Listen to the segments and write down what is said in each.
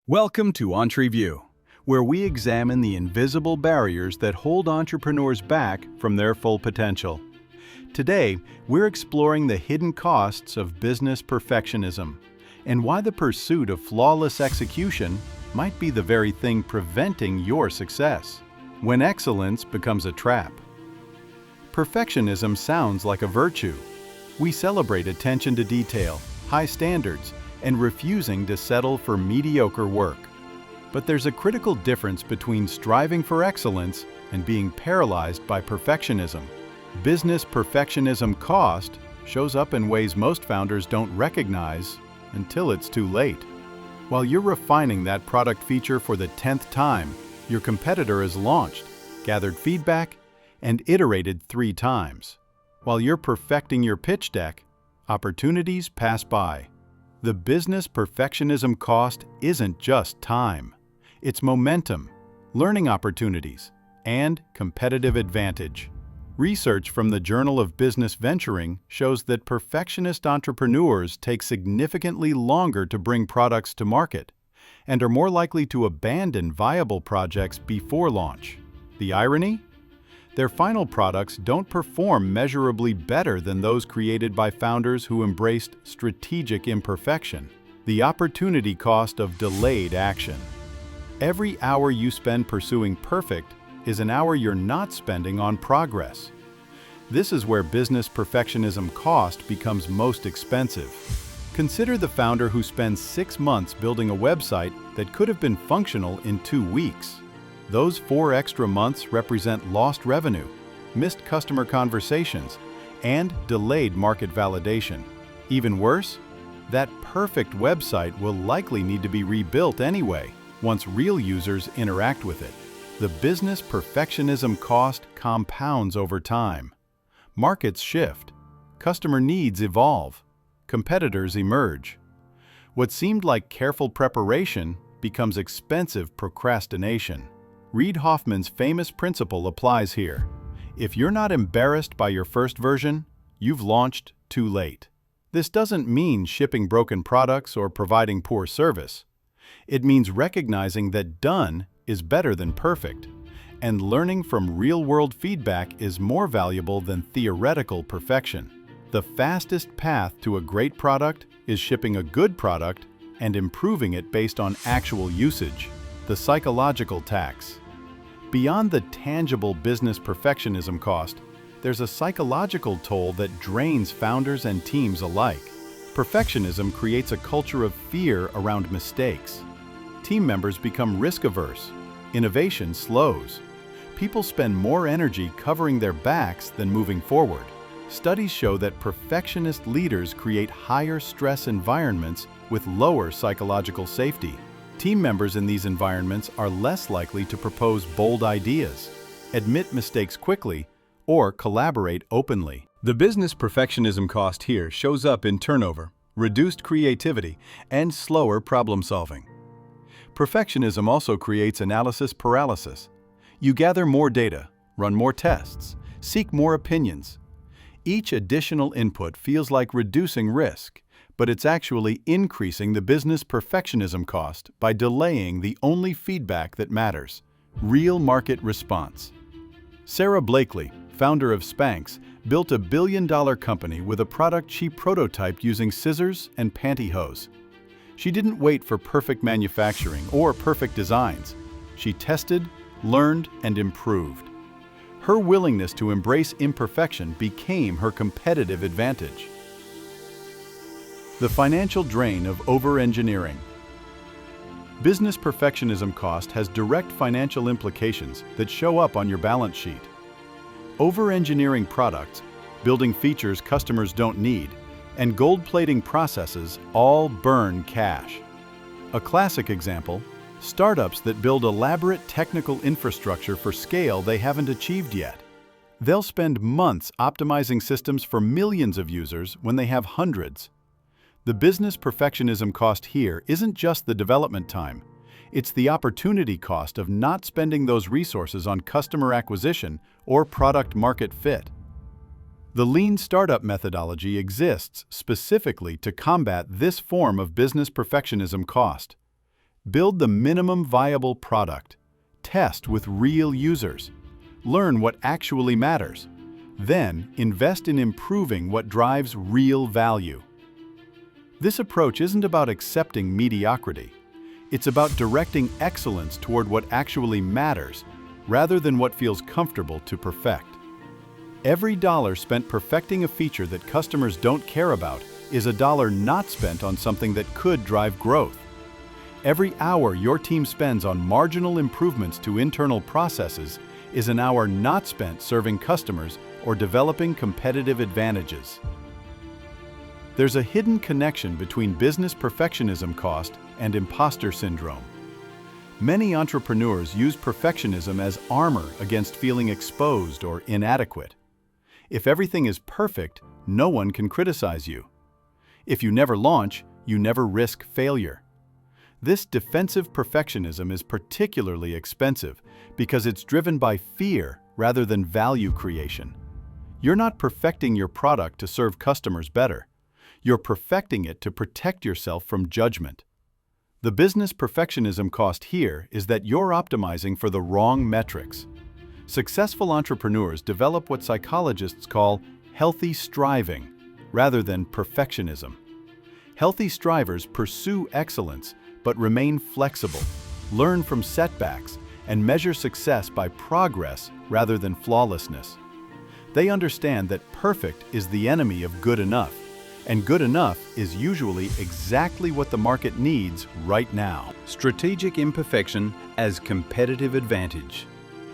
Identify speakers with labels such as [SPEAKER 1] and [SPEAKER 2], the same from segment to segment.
[SPEAKER 1] Welcome to EntreView, where we examine the invisible barriers that hold entrepreneurs back from their full potential. Today, we're exploring the hidden costs of business perfectionism and why the pursuit of flawless execution might be the very thing preventing your success. When excellence becomes a trap. Perfectionism sounds like a virtue. We celebrate attention to detail, high standards, and refusing to settle for mediocre work. But there's a critical difference between striving for excellence and being paralyzed by perfectionism. Business perfectionism cost shows up in ways most founders don't recognize until it's too late. While you're refining that product feature for the 10th time, your competitor has launched, gathered feedback, and iterated 3 times. While you're perfecting your pitch deck, opportunities pass by. The business perfectionism cost isn't just time. It's momentum, learning opportunities, and competitive advantage. Research from the Journal of Business Venturing shows that perfectionist entrepreneurs take significantly longer to bring products to market and are more likely to abandon viable projects before launch. The irony? Their final products don't perform measurably better than those created by founders who embraced strategic imperfection. The opportunity cost of delayed action. Every hour you spend pursuing perfect is an hour you're not spending on progress. This is where business perfectionism cost becomes most expensive. Consider the founder who spends 6 months building a website that could have been functional in 2 weeks. Those 4 extra months represent lost revenue, missed customer conversations, and delayed market validation. Even worse, that perfect website will likely need to be rebuilt anyway, once real users interact with it. The business perfectionism cost compounds over time. Markets shift, customer needs evolve, competitors emerge. What seemed like careful preparation becomes expensive procrastination. Reid Hoffman's famous principle applies here. If you're not embarrassed by your first version, you've launched too late. This doesn't mean shipping broken products or providing poor service. It means recognizing that done is better than perfect, and learning from real-world feedback is more valuable than theoretical perfection. The fastest path to a great product is shipping a good product and improving it based on actual usage. The psychological tax. Beyond the tangible business perfectionism cost, there's a psychological toll that drains founders and teams alike. Perfectionism creates a culture of fear around mistakes. Team members become risk-averse. Innovation slows. People spend more energy covering their backs than moving forward. Studies show that perfectionist leaders create higher stress environments with lower psychological safety. Team members in these environments are less likely to propose bold ideas, admit mistakes quickly, or collaborate openly. The business perfectionism cost here shows up in turnover, reduced creativity, and slower problem solving. Perfectionism also creates analysis paralysis. You gather more data, run more tests, seek more opinions. Each additional input feels like reducing risk, but it's actually increasing the business perfectionism cost by delaying the only feedback that matters, real market response. Sara Blakely, founder of Spanx, built a billion-dollar company with a product she prototyped using scissors and pantyhose. She didn't wait for perfect manufacturing or perfect designs. She tested, learned, and improved. Her willingness to embrace imperfection became her competitive advantage. The financial drain of over-engineering. Business perfectionism cost has direct financial implications that show up on your balance sheet. Over-engineering products, building features customers don't need, and gold-plating processes all burn cash. A classic example, startups that build elaborate technical infrastructure for scale they haven't achieved yet. They'll spend months optimizing systems for millions of users when they have hundreds. The business perfectionism cost here isn't just the development time, it's the opportunity cost of not spending those resources on customer acquisition or product market fit. The lean startup methodology exists specifically to combat this form of business perfectionism cost. Build the minimum viable product. Test with real users. Learn what actually matters. Then, invest in improving what drives real value. This approach isn't about accepting mediocrity. It's about directing excellence toward what actually matters, rather than what feels comfortable to perfect. Every dollar spent perfecting a feature that customers don't care about is a dollar not spent on something that could drive growth. Every hour your team spends on marginal improvements to internal processes is an hour not spent serving customers or developing competitive advantages. There's a hidden connection between business perfectionism cost and imposter syndrome. Many entrepreneurs use perfectionism as armor against feeling exposed or inadequate. If everything is perfect, no one can criticize you. If you never launch, you never risk failure. This defensive perfectionism is particularly expensive because it's driven by fear rather than value creation. You're not perfecting your product to serve customers better. You're perfecting it to protect yourself from judgment. The business perfectionism cost here is that you're optimizing for the wrong metrics. Successful entrepreneurs develop what psychologists call healthy striving, rather than perfectionism. Healthy strivers pursue excellence, but remain flexible, learn from setbacks, and measure success by progress rather than flawlessness. They understand that perfect is the enemy of good enough, and good enough is usually exactly what the market needs right now. Strategic imperfection as competitive advantage.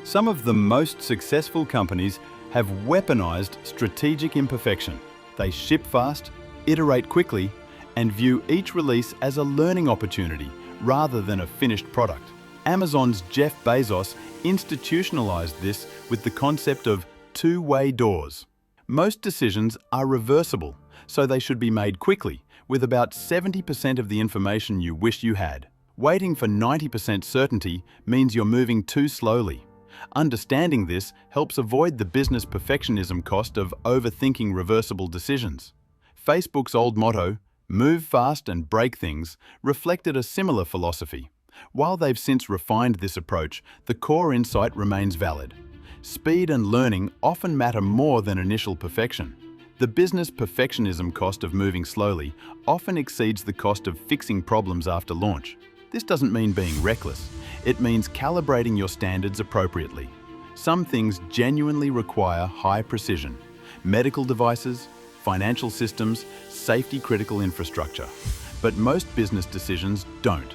[SPEAKER 1] Some of the most successful companies have weaponized strategic imperfection. They ship fast, iterate quickly, and view each release as a learning opportunity rather than a finished product. Amazon's Jeff Bezos institutionalized this with the concept of two-way doors. Most decisions are reversible, so they should be made quickly, with about 70% of the information you wish you had. Waiting for 90% certainty means you're moving too slowly. Understanding this helps avoid the business perfectionism cost of overthinking reversible decisions. Facebook's old motto, "Move fast and break things," reflected a similar philosophy. While they've since refined this approach, the core insight remains valid. Speed and learning often matter more than initial perfection. The business perfectionism cost of moving slowly often exceeds the cost of fixing problems after launch. This doesn't mean being reckless. It means calibrating your standards appropriately. Some things genuinely require high precision. Medical devices, financial systems, safety-critical infrastructure. But most business decisions don't.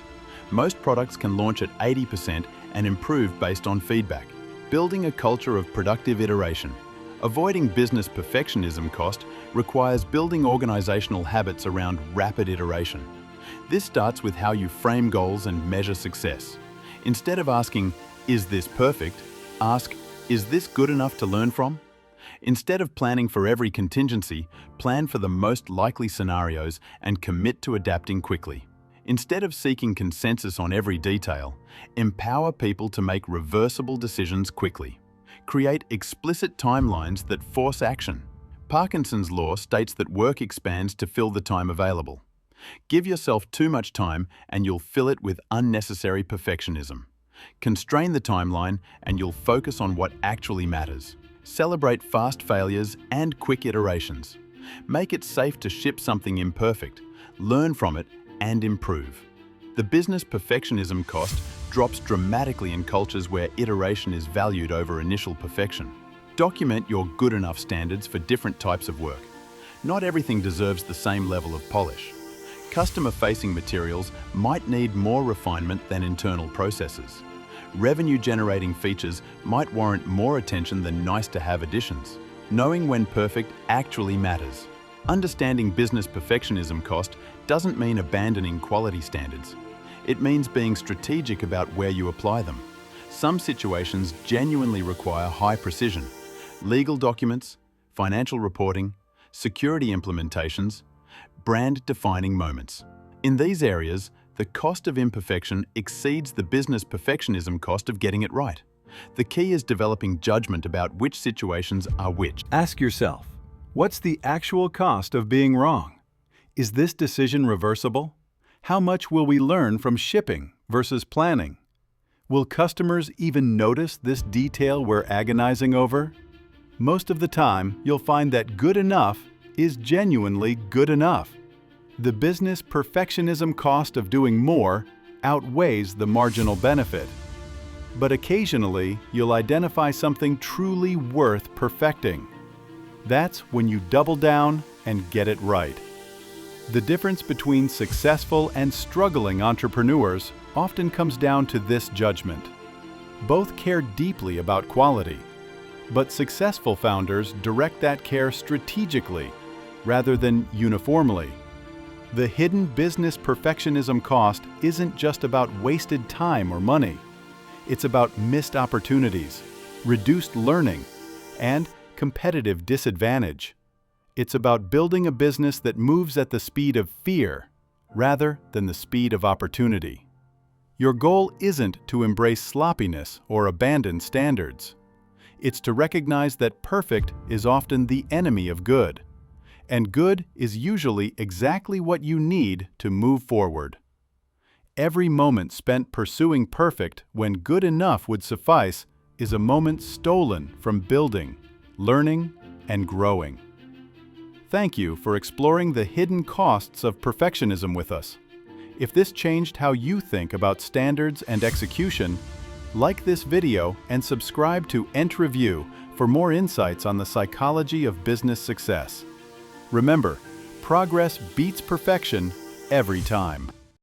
[SPEAKER 1] Most products can launch at 80% and improve based on feedback. Building a culture of productive iteration. Avoiding business perfectionism cost requires building organizational habits around rapid iteration. This starts with how you frame goals and measure success. Instead of asking, "Is this perfect?" ask, "Is this good enough to learn from?" Instead of planning for every contingency, plan for the most likely scenarios and commit to adapting quickly. Instead of seeking consensus on every detail, empower people to make reversible decisions quickly. Create explicit timelines that force action. Parkinson's law states that work expands to fill the time available. Give yourself too much time and you'll fill it with unnecessary perfectionism. Constrain the timeline and you'll focus on what actually matters. Celebrate fast failures and quick iterations. Make it safe to ship something imperfect, learn from it, and improve. The business perfectionism cost drops dramatically in cultures where iteration is valued over initial perfection. Document your good enough standards for different types of work. Not everything deserves the same level of polish. Customer-facing materials might need more refinement than internal processes. Revenue-generating features might warrant more attention than nice-to-have additions. Knowing when perfect actually matters. Understanding business perfectionism cost doesn't mean abandoning quality standards. It means being strategic about where you apply them. Some situations genuinely require high precision. Legal documents, financial reporting, security implementations, brand-defining moments. In these areas, the cost of imperfection exceeds the business perfectionism cost of getting it right. The key is developing judgment about which situations are which. Ask yourself, what's the actual cost of being wrong? Is this decision reversible? How much will we learn from shipping versus planning? Will customers even notice this detail we're agonizing over? Most of the time, you'll find that good enough is genuinely good enough. The business perfectionism cost of doing more outweighs the marginal benefit. But occasionally, you'll identify something truly worth perfecting. That's when you double down and get it right. The difference between successful and struggling entrepreneurs often comes down to this judgment. Both care deeply about quality, but successful founders direct that care strategically rather than uniformly. The hidden business perfectionism cost isn't just about wasted time or money. It's about missed opportunities, reduced learning, and competitive disadvantage. It's about building a business that moves at the speed of fear rather than the speed of opportunity. Your goal isn't to embrace sloppiness or abandon standards. It's to recognize that perfect is often the enemy of good, and good is usually exactly what you need to move forward. Every moment spent pursuing perfect when good enough would suffice is a moment stolen from building, learning, and growing. Thank you for exploring the hidden costs of perfectionism with us. If this changed how you think about standards and execution, like this video and subscribe to EntReview for more insights on the psychology of business success. Remember, progress beats perfection every time.